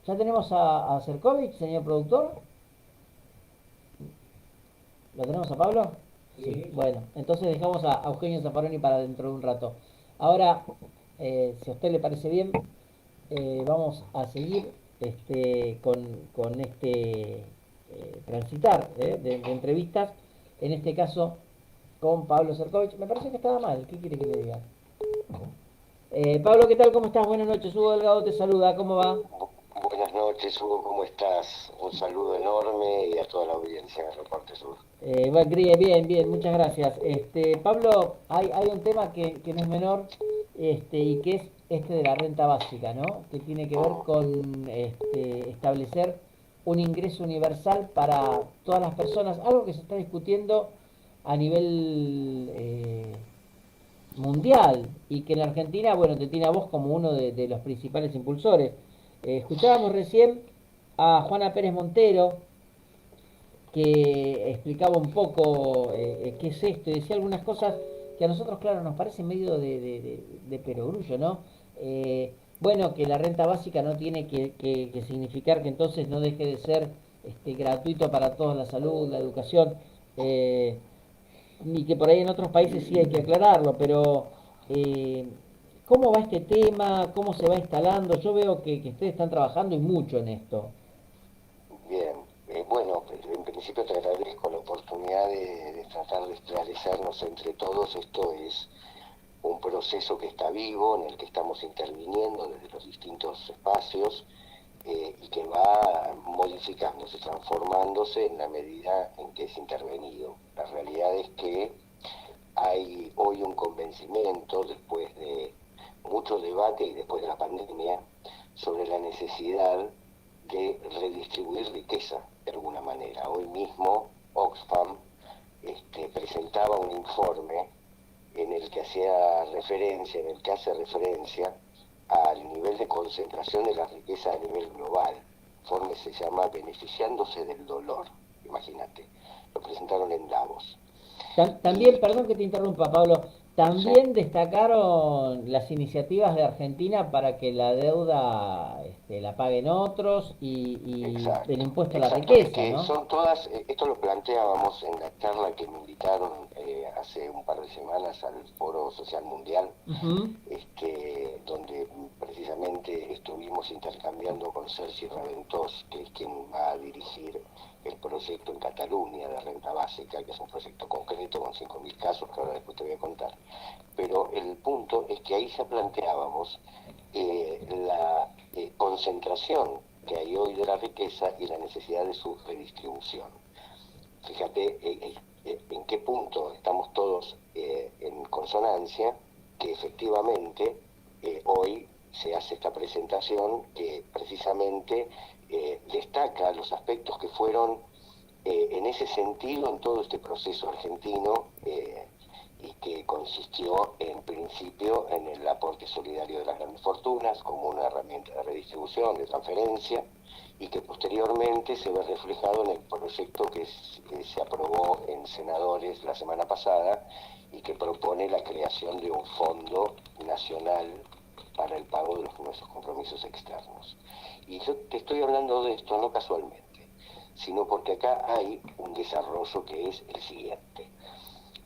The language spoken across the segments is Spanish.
¿Ya tenemos a Cerkovich, señor productor? ¿Lo tenemos a Pablo? Sí. Bueno, entonces dejamos a Eugenio Zaffaroni para dentro de un rato. Ahora, si a usted le parece bien, vamos a seguir con este transitar de entrevistas, en este caso con Pablo Cerkovich. Me parece que estaba mal, ¿qué quiere que le diga? Pablo, ¿qué tal? ¿Cómo estás? Buenas noches, Hugo Delgado te saluda, ¿cómo va? Buenas noches, Hugo, ¿cómo estás? Un saludo enorme y a toda la audiencia de Reporte Sur. Bueno, bien, bien, muchas gracias. Pablo, hay un tema que no es menor y que es este de la renta básica, ¿no? Que tiene que ver Mm, con establecer un ingreso universal para todas las personas, algo que se está discutiendo a nivel mundial y que en Argentina, bueno, te tiene a vos como uno de los principales impulsores. Escuchábamos recién a Juana Pérez Montero, que explicaba un poco qué es esto y decía algunas cosas que a nosotros, claro, nos parece medio de perogrullo, ¿no? Bueno, que la renta básica no tiene que significar que entonces no deje de ser gratuito para todos la salud, la educación, y que por ahí en otros países sí hay que aclararlo, pero eh, ¿cómo va este tema? ¿Cómo se va instalando? Yo veo que ustedes están trabajando y mucho en esto. bien, bueno, en principio te agradezco la oportunidad de tratar de esclarecernos entre todos. Esto es un proceso que está vivo, en el que estamos interviniendo desde los distintos espacios y que va modificándose, transformándose en la medida en que es intervenido. La realidad es que hay hoy un convencimiento, después de mucho debate y después de la pandemia, sobre la necesidad de redistribuir riqueza de alguna manera. Hoy mismo Oxfam presentaba un informe en el que en el que hace referencia al nivel de concentración de la riqueza a nivel global. El informe se llama Beneficiándose del dolor, imagínate. Lo presentaron en Davos. También, Y perdón que te interrumpa, Pablo, sí, también destacaron las iniciativas de Argentina para que la deuda la paguen otros y el exacto, impuesto a la exacto. Es riqueza, que ¿no? son todas, esto lo planteábamos en la charla que me invitaron hace un par de semanas al Foro Social Mundial, Ujú. donde precisamente estuvimos intercambiando con Sergi Raventós, que es quien va a dirigir el proyecto en Cataluña de renta básica, que es un proyecto concreto con 5.000 casos que ahora después te voy a contar. Pero el punto es que ahí ya planteábamos la concentración que hay hoy de la riqueza y la necesidad de su redistribución. Fíjate en qué punto estamos todos en consonancia, que efectivamente hoy se hace esta presentación que precisamente destaca los aspectos que fueron en ese sentido en todo este proceso argentino y que consistió en principio en el aporte solidario de las grandes fortunas como una herramienta de redistribución, de transferencia, y que posteriormente se ve reflejado en el proyecto que se aprobó en senadores la semana pasada y que propone la creación de un fondo nacional para el pago de nuestros compromisos externos. Y yo te estoy hablando de esto no casualmente, sino porque acá hay un desarrollo que es el siguiente.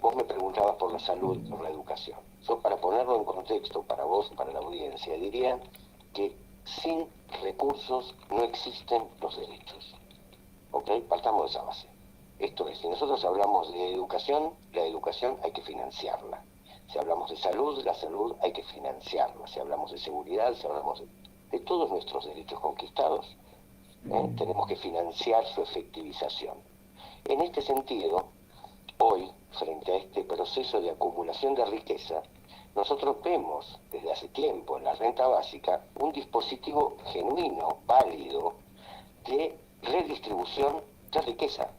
Vos me preguntabas por la salud, por la educación. Yo, para ponerlo en contexto para vos y para la audiencia, diría que sin recursos no existen los derechos. ¿Ok? Partamos de esa base. Esto es, si nosotros hablamos de educación, la educación hay que financiarla. Si hablamos de salud, la salud hay que financiarla. Si hablamos de seguridad, si hablamos de todos nuestros derechos conquistados, tenemos que financiar su efectivización. En este sentido, hoy, frente a este proceso de acumulación de riqueza, nosotros vemos desde hace tiempo en la renta básica un dispositivo genuino, válido, de redistribución de riqueza.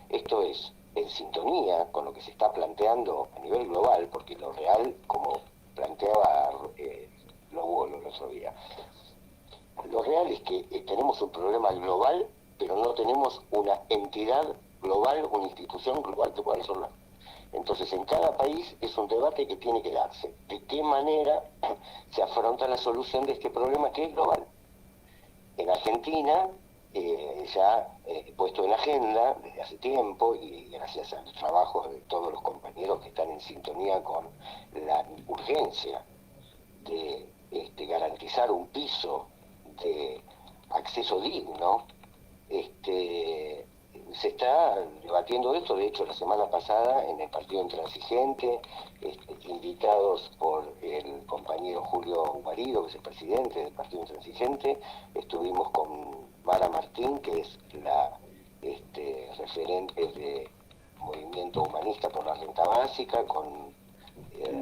Esto es, en sintonía con lo que se está planteando a nivel global, porque lo real, como planteaba Lobuolo el otro día, lo real es que tenemos un problema global, pero no tenemos una entidad global, una institución global que pueda resolver. Entonces, en cada país es un debate que tiene que darse. ¿De qué manera se afronta la solución de este problema que es global? En Argentina Argentina, ya puesto en agenda desde hace tiempo y gracias al trabajo de todos los compañeros que están en sintonía con la urgencia de garantizar un piso de acceso digno, se está debatiendo esto. De hecho, la semana pasada en el Partido Intransigente, invitados por el compañero Julio Guarido, que es el presidente del Partido Intransigente, estuvimos con Mara Martín, que es la referente de Movimiento Humanista por la Renta Básica, con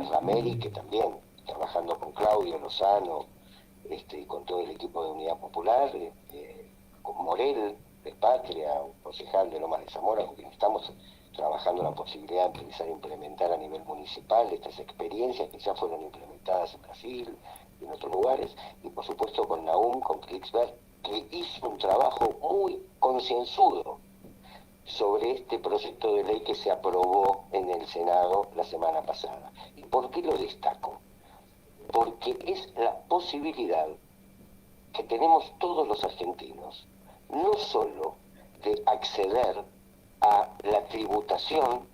Rameri, que también trabajando con Claudio Lozano, y con todo el equipo de Unidad Popular, con Morel de Patria, un concejal de Lomas de Zamora, con quien estamos trabajando la posibilidad de empezar a implementar a nivel municipal estas experiencias que ya fueron implementadas en Brasil y en otros lugares, y por supuesto con Naum, con Klicksberg, que hizo un trabajo muy concienzudo sobre este proyecto de ley que se aprobó en el Senado la semana pasada. ¿Y por qué lo destaco? Porque es la posibilidad que tenemos todos los argentinos, no solo de acceder a la tributación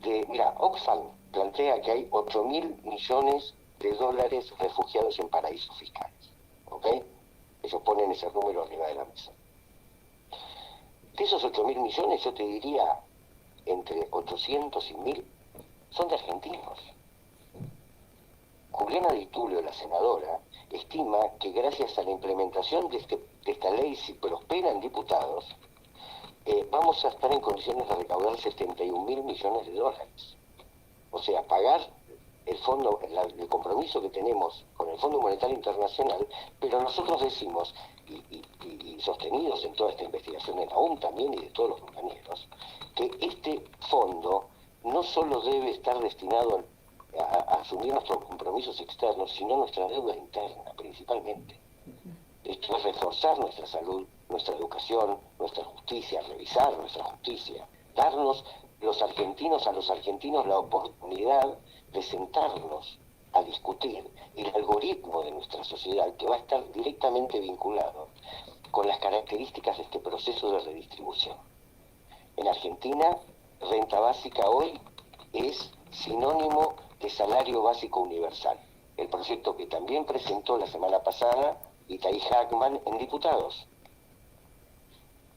de... Mira, Oxfam plantea que hay 8.000 millones de dólares refugiados en paraísos fiscales, ¿ok? Ellos ponen ese número arriba de la mesa. De esos 8.000 millones, yo te diría, entre 800 y 1.000 son de argentinos. Juliana Di Tulio, la senadora, estima que gracias a la implementación de esta ley, si prospera en diputados, vamos a estar en condiciones de recaudar 71.000 millones de dólares. O sea, pagar el compromiso que tenemos con el Fondo Monetario Internacional, pero nosotros decimos, y sostenidos en toda esta investigación de la ONU también y de todos los compañeros, que este fondo no solo debe estar destinado a asumir nuestros compromisos externos, sino nuestra deuda interna, principalmente. Esto es reforzar nuestra salud, nuestra educación, nuestra justicia, revisar nuestra justicia, darnos a los argentinos la oportunidad de sentarnos a discutir el algoritmo de nuestra sociedad, que va a estar directamente vinculado con las características de este proceso de redistribución. En Argentina, renta básica hoy es sinónimo de salario básico universal, el proyecto que también presentó la semana pasada Itaí Hackman en diputados.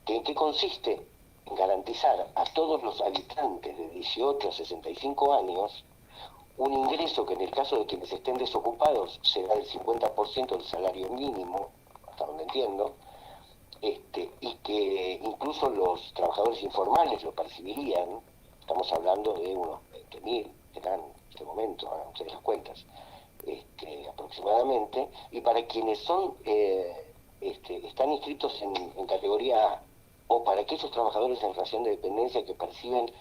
¿En qué consiste? En garantizar a todos los habitantes de 18 a 65 años un ingreso que en el caso de quienes estén desocupados será del 50% del salario mínimo, hasta donde entiendo, y que incluso los trabajadores informales lo percibirían. Estamos hablando de unos 20.000, serán en este momento, hagan ustedes las cuentas, aproximadamente, y para quienes están inscritos en categoría A, o para aquellos trabajadores en relación de dependencia que perciben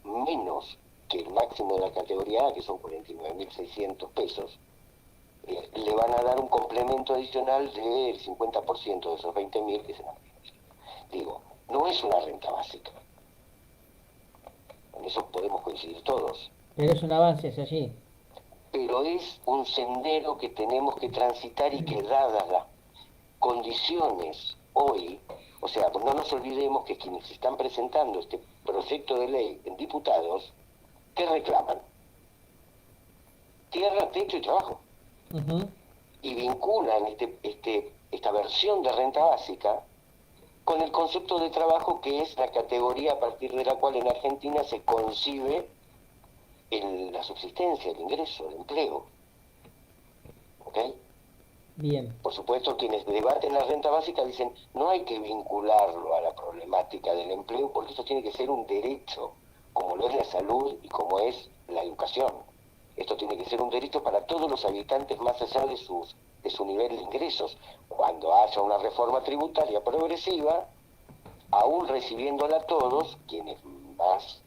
menos que el máximo de la categoría A, que son 49.600 pesos, le van a dar un complemento adicional del 50% de esos 20.000 que se dan. Digo, no es una renta básica. En eso podemos coincidir todos. Pero es un avance hacia allí. Pero es un sendero que tenemos que transitar y que dadas las condiciones hoy, o sea, no nos olvidemos que quienes están presentando este proyecto de ley en diputados, ¿qué reclaman? Tierra, techo y trabajo. Uh-huh. Y vinculan esta versión de renta básica con el concepto de trabajo, que es la categoría a partir de la cual en Argentina se concibe la subsistencia, el ingreso, el empleo. ¿Ok? Bien. Por supuesto, quienes debaten la renta básica dicen no hay que vincularlo a la problemática del empleo, porque esto tiene que ser un derecho, como lo es la salud y como es la educación. Esto tiene que ser un derecho para todos los habitantes, más allá de su nivel de ingresos. Cuando haya una reforma tributaria progresiva, aún recibiéndola todos, quienes más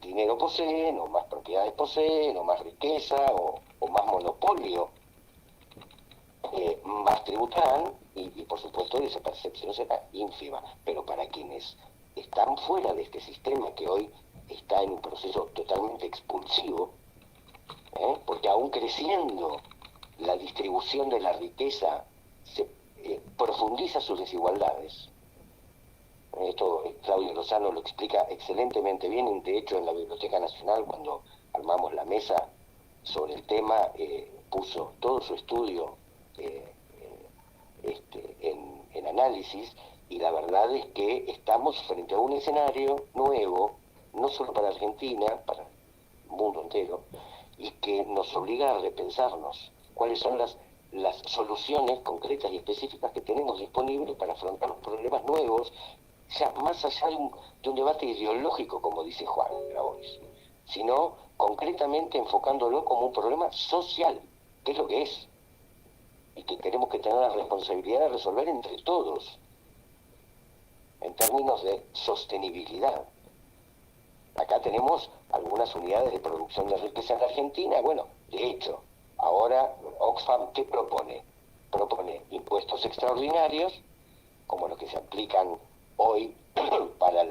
dinero poseen, o más propiedades poseen, o más riqueza, o más monopolio, más tributarán, y por supuesto esa percepción será ínfima. Pero para quienes están fuera de este sistema, que hoy está en un proceso totalmente expulsivo, porque aún creciendo la distribución de la riqueza se profundiza sus desigualdades. Esto Claudio Lozano lo explica excelentemente bien, y de hecho en la Biblioteca Nacional, cuando armamos la mesa sobre el tema, puso todo su estudio en análisis, y la verdad es que estamos frente a un escenario nuevo, no solo para Argentina, para el mundo entero, y que nos obliga a repensarnos cuáles son las soluciones concretas y específicas que tenemos disponibles para afrontar los problemas nuevos, ya más allá de un debate ideológico, como dice Juan Grabois, sino concretamente enfocándolo como un problema social, que es lo que es, y que tenemos que tener la responsabilidad de resolver entre todos, en términos de sostenibilidad. Acá tenemos algunas unidades de producción de riqueza en la Argentina. Bueno, de hecho, ahora Oxfam, ¿qué propone? Propone impuestos extraordinarios, como los que se aplican hoy para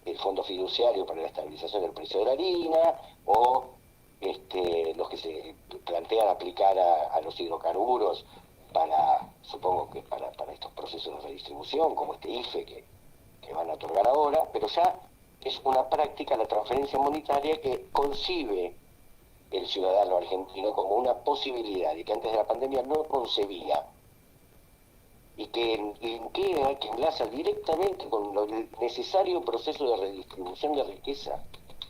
el Fondo Fiduciario para la Estabilización del Precio de la Harina, o los que se plantean aplicar a los hidrocarburos supongo que para estos procesos de redistribución, como este IFE que van a otorgar ahora, pero ya es una práctica la transferencia monetaria que concibe el ciudadano argentino como una posibilidad y que antes de la pandemia no concebía, y que enlaza directamente con el necesario proceso de redistribución de riqueza,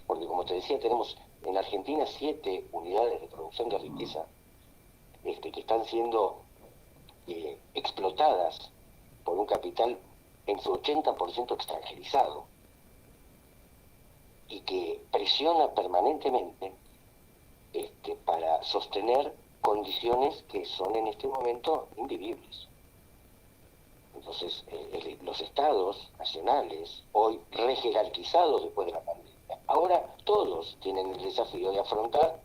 porque como te decía, tenemos en Argentina 7 unidades de producción de riqueza que están siendo explotadas por un capital en su 80% extranjerizado, y que presiona permanentemente para sostener condiciones que son en este momento invivibles. Entonces, los estados nacionales, hoy rejerarquizados después de la pandemia, ahora todos tienen el desafío de afrontar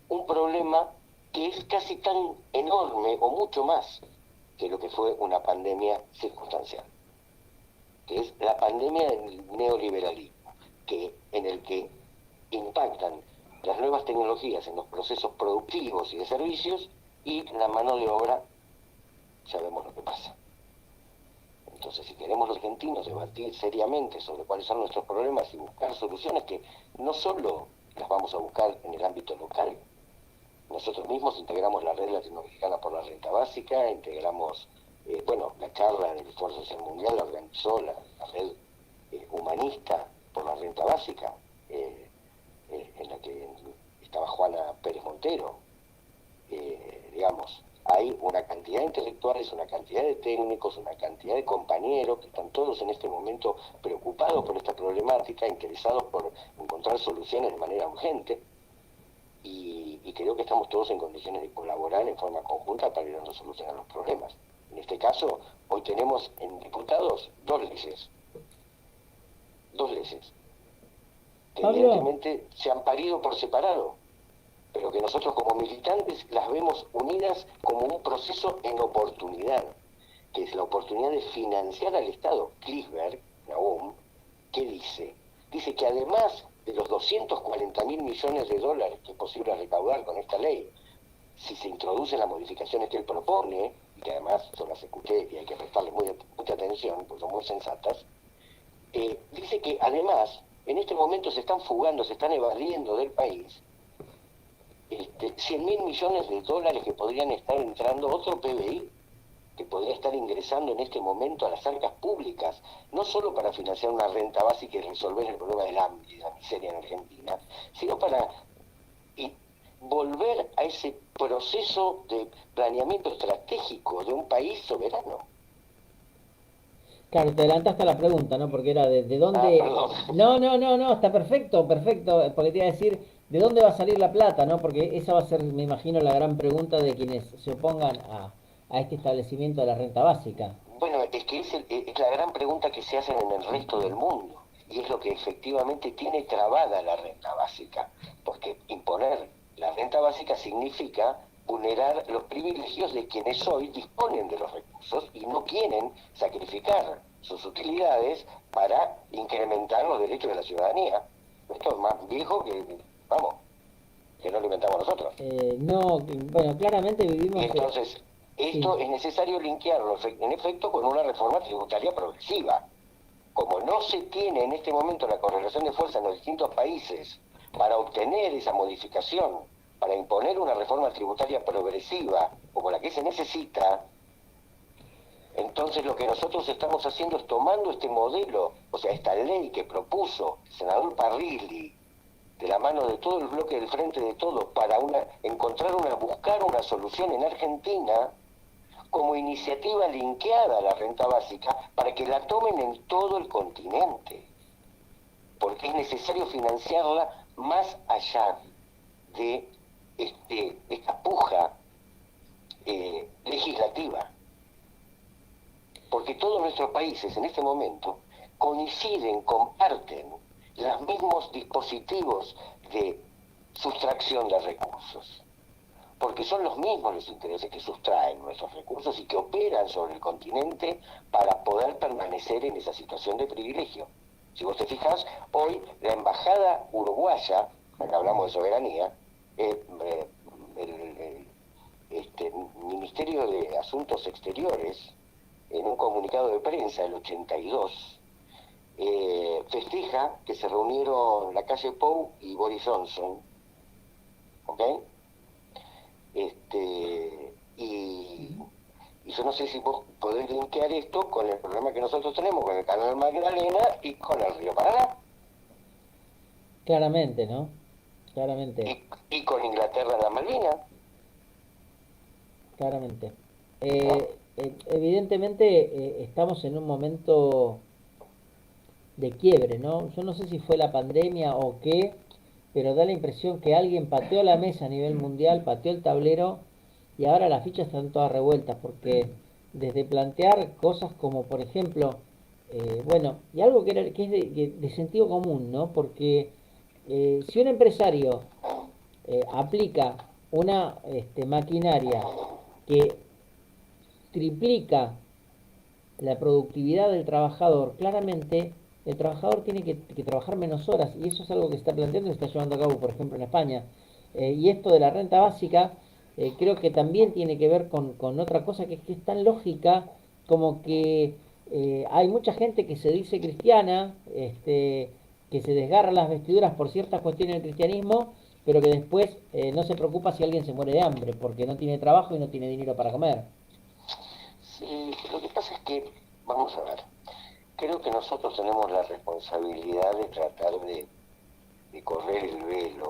un problema que es casi tan enorme o mucho más que lo que fue una pandemia circunstancial, que es la pandemia del neoliberalismo, en el que impactan las nuevas tecnologías en los procesos productivos y de servicios, y la mano de obra, sabemos lo que pasa. Entonces, si queremos los argentinos debatir seriamente sobre cuáles son nuestros problemas y buscar soluciones, que no solo las vamos a buscar en el ámbito local, nosotros mismos integramos la Red Latinoamericana por la Renta Básica, integramos, la charla del Esfuerzo Social Mundial la organizó la Red Humanista por la Renta Básica, en la que estaba Juana Pérez Montero. Hay una cantidad de intelectuales, una cantidad de técnicos, una cantidad de compañeros que están todos en este momento preocupados por esta problemática, interesados por encontrar soluciones de manera urgente, y creo que estamos todos en condiciones de colaborar en forma conjunta para ir dando solución a los problemas. En este caso, hoy tenemos en diputados dos leyes, que Pablo, evidentemente se han parido por separado, pero que nosotros como militantes las vemos unidas como un proceso en oportunidad, que es la oportunidad de financiar al Estado. Klinsberg, Nahum, ¿qué dice? Dice que además de los 240.000 millones de dólares que es posible recaudar con esta ley, si se introducen las modificaciones que él propone, y que además yo las escuché y hay que prestarle mucha atención, porque son muy sensatas, dice que además en este momento se están fugando, se están evadiendo del país 100.000 millones de dólares que podrían estar entrando, otro PBI que podría estar ingresando en este momento a las arcas públicas, no solo para financiar una renta básica y resolver el problema del hambre y la miseria en Argentina, sino para volver a ese proceso de planeamiento estratégico de un país soberano. claro, te adelantaste a la pregunta, ¿no? Porque era de dónde... Perdón. No, está perfecto, porque te iba a decir, ¿de dónde va a salir la plata, no? Porque esa va a ser, me imagino, la gran pregunta de quienes se opongan a este establecimiento de la renta básica. Bueno, es que es la gran pregunta que se hacen en el resto del mundo, y es lo que efectivamente tiene trabada la renta básica, porque imponer la renta básica significa vulnerar los privilegios de quienes hoy disponen de los recursos y no quieren sacrificar sus utilidades para incrementar los derechos de la ciudadanía. Esto es más viejo que no lo inventamos nosotros. No, bueno, claramente Y vivimos... entonces, Esto es necesario linkearlo, en efecto, con una reforma tributaria progresiva. Como no se tiene en este momento la correlación de fuerza en los distintos países para obtener esa modificación, para imponer una reforma tributaria progresiva como la que se necesita, entonces lo que nosotros estamos haciendo es tomando este modelo, o sea, esta ley que propuso el senador Parrilli, de la mano de todo el bloque del Frente de Todos, para buscar una solución en Argentina, como iniciativa linkeada a la renta básica, para que la tomen en todo el continente, porque es necesario financiarla más allá de esta puja legislativa, porque todos nuestros países en este momento coinciden, comparten los mismos dispositivos de sustracción de recursos, porque son los mismos los intereses que sustraen nuestros recursos y que operan sobre el continente para poder permanecer en esa situación de privilegio. Si vos te fijas, hoy la embajada uruguaya, acá hablamos de soberanía, el Ministerio de Asuntos Exteriores, en un comunicado de prensa del 82, festeja que se reunieron Lacalle Pou y Boris Johnson, ¿ok? Y yo no sé si vos podés linkear esto con el problema que nosotros tenemos con el canal Magdalena y con el río Paraná. Claramente, ¿no? Claramente. Y con Inglaterra en la Malvinas. Claramente. ¿No? Evidentemente estamos en un momento de quiebre, ¿no? Yo no sé si fue la pandemia o qué, pero da la impresión que alguien pateó la mesa a nivel mundial, pateó el tablero y ahora las fichas están todas revueltas porque desde plantear cosas como, por ejemplo, bueno, y algo que es de sentido común, ¿no? Porque si un empresario aplica una maquinaria que triplica la productividad del trabajador, claramente el trabajador tiene que trabajar menos horas y eso es algo que se está planteando y se está llevando a cabo, por ejemplo, en España. Y esto de la renta básica creo que también tiene que ver con otra cosa que es tan lógica como que hay mucha gente que se dice cristiana, que se desgarra las vestiduras por ciertas cuestiones del cristianismo, pero que después no se preocupa si alguien se muere de hambre porque no tiene trabajo y no tiene dinero para comer. Sí, lo que pasa es que, vamos a ver, creo que nosotros tenemos la responsabilidad de tratar de correr el velo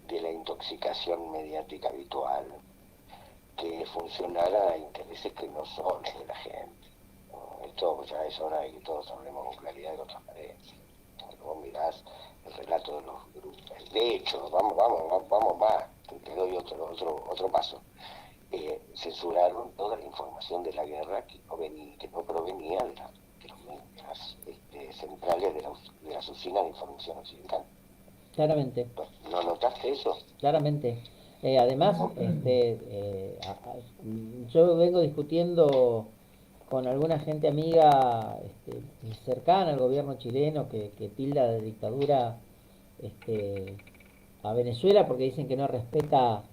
de la intoxicación mediática habitual, que funcionara a intereses que no son los de la gente. Esto ya es hora de que todos hablemos con claridad y con transparencia. Vos mirás el relato de los grupos. De hecho, vamos más, te doy otro paso. Censuraron toda la información de la guerra que no provenía de las centrales de las oficinas de información occidental. Claramente. ¿No notaste eso? Claramente. Además, yo vengo discutiendo con alguna gente amiga cercana al gobierno chileno que tilda de dictadura a Venezuela porque dicen que no respeta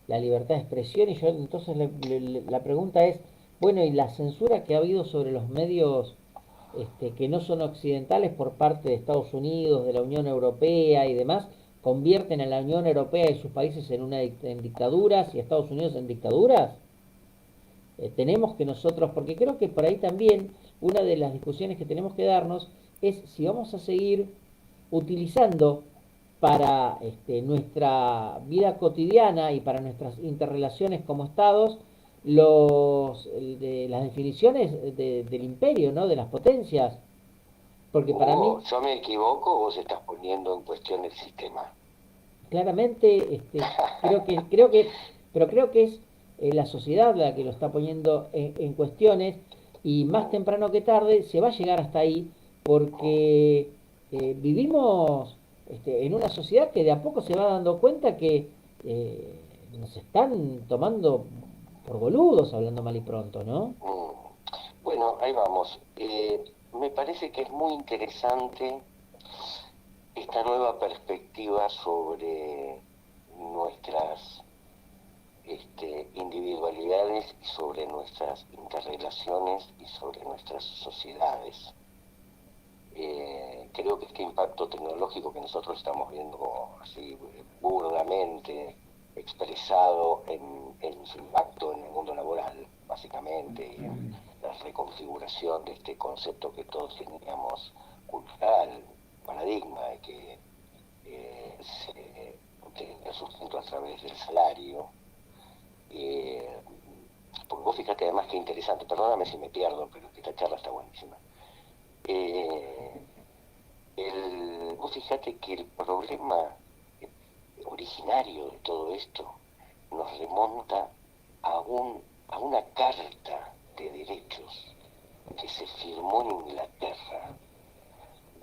la libertad de expresión y yo entonces la pregunta es, bueno, ¿y la censura que ha habido sobre los medios que no son occidentales por parte de Estados Unidos, de la Unión Europea y demás, convierten a la Unión Europea y sus países en dictaduras y a Estados Unidos en dictaduras? Tenemos que nosotros, porque creo que por ahí también una de las discusiones que tenemos que darnos es si vamos a seguir utilizando para nuestra vida cotidiana y para nuestras interrelaciones como estados las definiciones del imperio, ¿no? De las potencias. Porque para mí, Yo me equivoco, vos estás poniendo en cuestión el sistema. claramente, creo que es la sociedad la que lo está poniendo en cuestiones y más temprano que tarde se va a llegar hasta ahí porque vivimos en una sociedad que de a poco se va dando cuenta que nos están tomando por boludos, hablando mal y pronto, ¿no? Bueno, ahí vamos. Me parece que es muy interesante esta nueva perspectiva sobre nuestras individualidades y sobre nuestras interrelaciones y sobre nuestras sociedades. Creo que este impacto tecnológico que nosotros estamos viendo así burdamente expresado en su impacto en el mundo laboral, básicamente, y en la reconfiguración de este concepto que todos teníamos cultural, paradigma, y que se obtenía sustento a través del salario. Porque vos fíjate además que interesante, perdóname si me pierdo, pero esta charla está buenísima. Vos fíjate que el problema originario de todo esto nos remonta a una carta de derechos que se firmó en Inglaterra,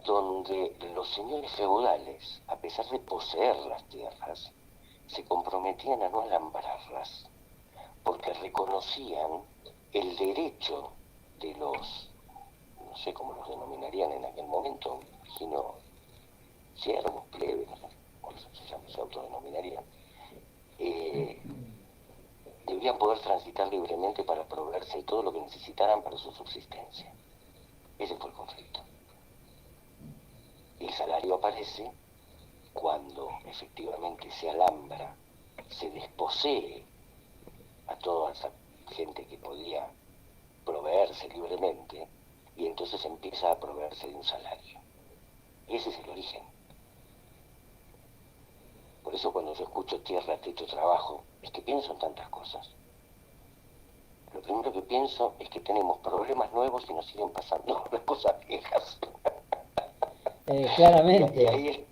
donde los señores feudales, a pesar de poseer las tierras, se comprometían a no alambrarlas, porque reconocían el derecho de los, no sé cómo los denominarían en aquel momento, me imagino siervos, plebes, como se autodenominarían, debían poder transitar libremente para proveerse de todo lo que necesitaran para su subsistencia. Ese fue el conflicto. Y el salario aparece cuando efectivamente se alambra, se desposee a toda esa gente que podía proveerse libremente, y entonces empieza a proveerse de un salario. Y ese es el origen. Por eso cuando yo escucho tierra, techo, trabajo, es que pienso en tantas cosas. Lo primero que pienso es que tenemos problemas nuevos y nos siguen pasando las cosas viejas. Claramente.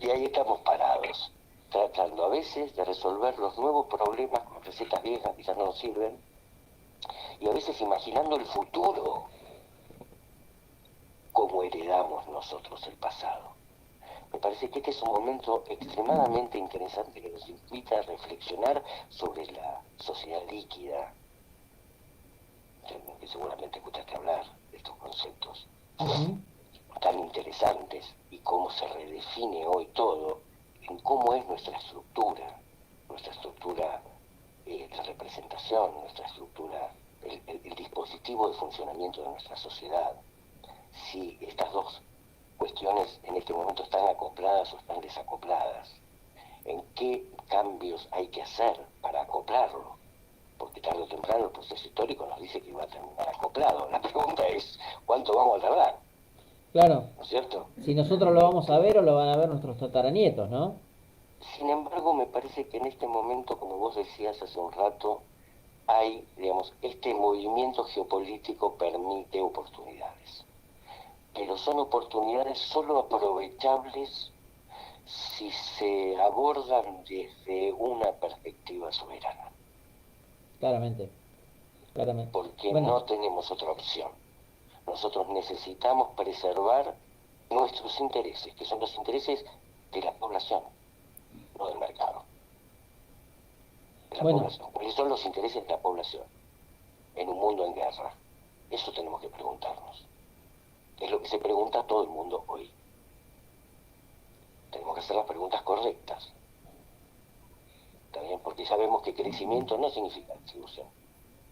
Y ahí estamos parados, tratando a veces de resolver los nuevos problemas con recetas viejas que ya no nos sirven, y a veces imaginando el futuro, como heredamos nosotros el pasado. Me parece que este es un momento extremadamente interesante que nos invita a reflexionar sobre la sociedad líquida, que seguramente escuchaste hablar de estos conceptos tan interesantes, y cómo se redefine hoy todo en cómo es nuestra estructura de representación, nuestra estructura, el dispositivo de funcionamiento de nuestra sociedad. Si estas dos cuestiones en este momento están acopladas o están desacopladas, en qué cambios hay que hacer para acoplarlo, porque tarde o temprano el proceso histórico nos dice que va a terminar acoplado. La pregunta es, ¿cuánto vamos a tardar? Claro. ¿No es cierto? Si nosotros lo vamos a ver o lo van a ver nuestros tataranietos, ¿no? Sin embargo, me parece que en este momento, como vos decías hace un rato, hay, digamos, este movimiento geopolítico permite oportunidades. Pero son oportunidades solo aprovechables si se abordan desde una perspectiva soberana. Claramente. Porque Bueno, no tenemos otra opción. Nosotros necesitamos preservar nuestros intereses, que son los intereses de la población, no del mercado. De la población. ¿Cuáles son los intereses de la población en un mundo en guerra? Eso tenemos que preguntarnos. Es lo que se pregunta a todo el mundo hoy. Tenemos que hacer las preguntas correctas. ¿Está bien? Porque sabemos que crecimiento no significa distribución.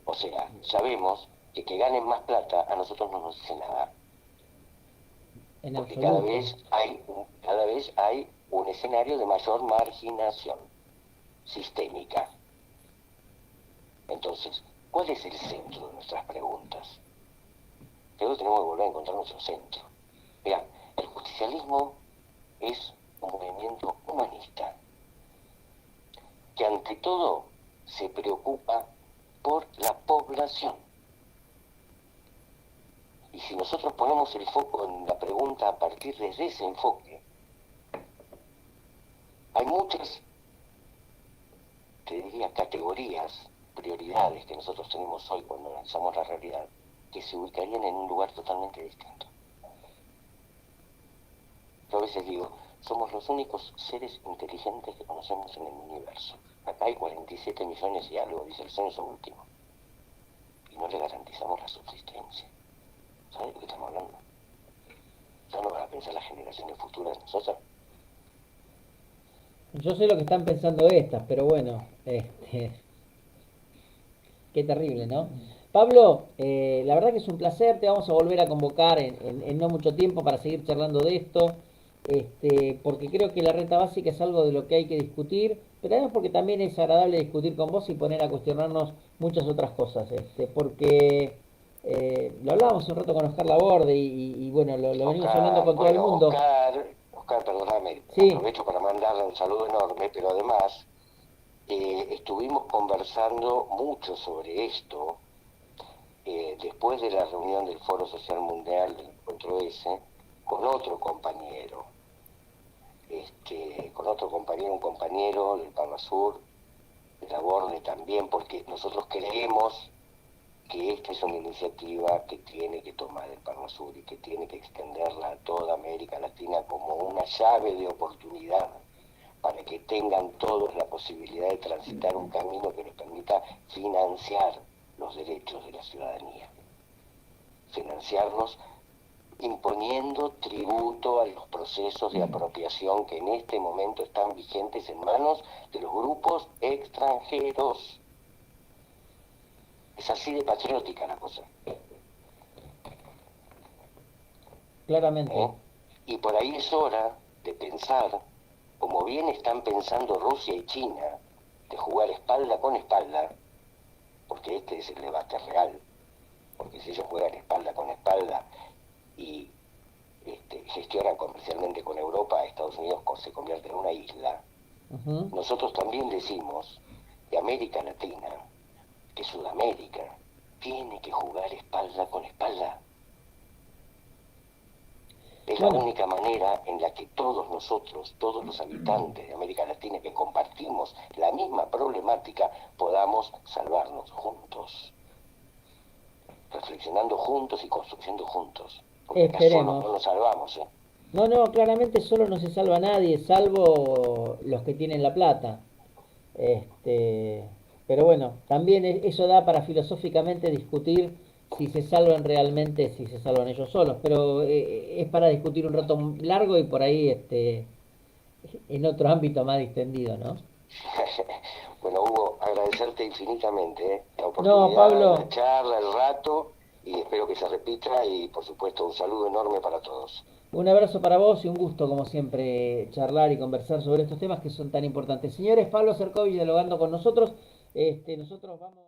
O sea, sabemos que ganen más plata a nosotros no nos dice nada. Porque cada vez hay un escenario de mayor marginación sistémica. Entonces, ¿cuál es el centro de nuestras preguntas? Creo que tenemos que volver a encontrar nuestro centro. Mira, el justicialismo es un movimiento humanista que ante todo se preocupa por la población. Y si nosotros ponemos el foco en la pregunta a partir de ese enfoque, hay muchas, te diría, categorías, prioridades que nosotros tenemos hoy cuando analizamos la realidad, que se ubicarían en un lugar totalmente distinto. Yo a veces digo, somos los únicos seres inteligentes que conocemos en el universo. Acá hay 47 millones y algo, dice el censo último. Y no le garantizamos la subsistencia. ¿Sabes de qué estamos hablando? ¿Ya no van a pensar las generaciones futuras de nosotros? yo sé lo que están pensando estas, pero bueno, Qué terrible, ¿no? Pablo, la verdad que es un placer, te vamos a volver a convocar en no mucho tiempo para seguir charlando de esto, porque creo que la renta básica es algo de lo que hay que discutir, pero además porque también es agradable discutir con vos y poner a cuestionarnos muchas otras cosas, porque lo hablábamos un rato con Oscar Laborde y bueno, lo venimos hablando Oscar, con todo el bueno, mundo. Oscar, perdóname, Sí, aprovecho para mandarle un saludo enorme, pero además estuvimos conversando mucho sobre esto después de la reunión del Foro Social Mundial del encuentro ese, con otro compañero, un compañero del Sur, de la Borde también, porque nosotros creemos que esta es una iniciativa que tiene que tomar el Sur y que tiene que extenderla a toda América Latina como una llave de oportunidad para que tengan todos la posibilidad de transitar un camino que les permita financiar los derechos de la ciudadanía, financiarlos imponiendo tributo a los procesos de apropiación que en este momento están vigentes en manos de los grupos extranjeros. Es así de patriótica la cosa. claramente. ¿Eh? Y por ahí es hora de pensar, como bien están pensando Rusia y China, de jugar espalda con espalda, porque este es el debate real, porque si ellos juegan espalda con espalda y gestionan comercialmente con Europa, Estados Unidos se convierte en una isla, Ujú. nosotros también decimos que América Latina, que Sudamérica, tiene que jugar espalda con espalda. Es la Bueno, única manera en la que todos nosotros, todos los habitantes de América Latina que compartimos la misma problemática, podamos salvarnos juntos, reflexionando juntos y construyendo juntos. Porque acá solos esperemos. no nos salvamos, ¿eh? No, no, claramente solo no se salva nadie, salvo los que tienen la plata. Este, pero bueno, también eso da para filosóficamente discutir si se salvan realmente, si se salvan ellos solos. Pero es para discutir un rato largo y por ahí en otro ámbito más distendido, ¿no? Bueno, Hugo, agradecerte infinitamente la No, oportunidad, la Pablo, charla, el rato, y espero que se repita y por supuesto un saludo enorme para todos. un abrazo para vos y un gusto, como siempre, charlar y conversar sobre estos temas que son tan importantes. Señores, Pablo Cercovich dialogando con nosotros. Nosotros vamos.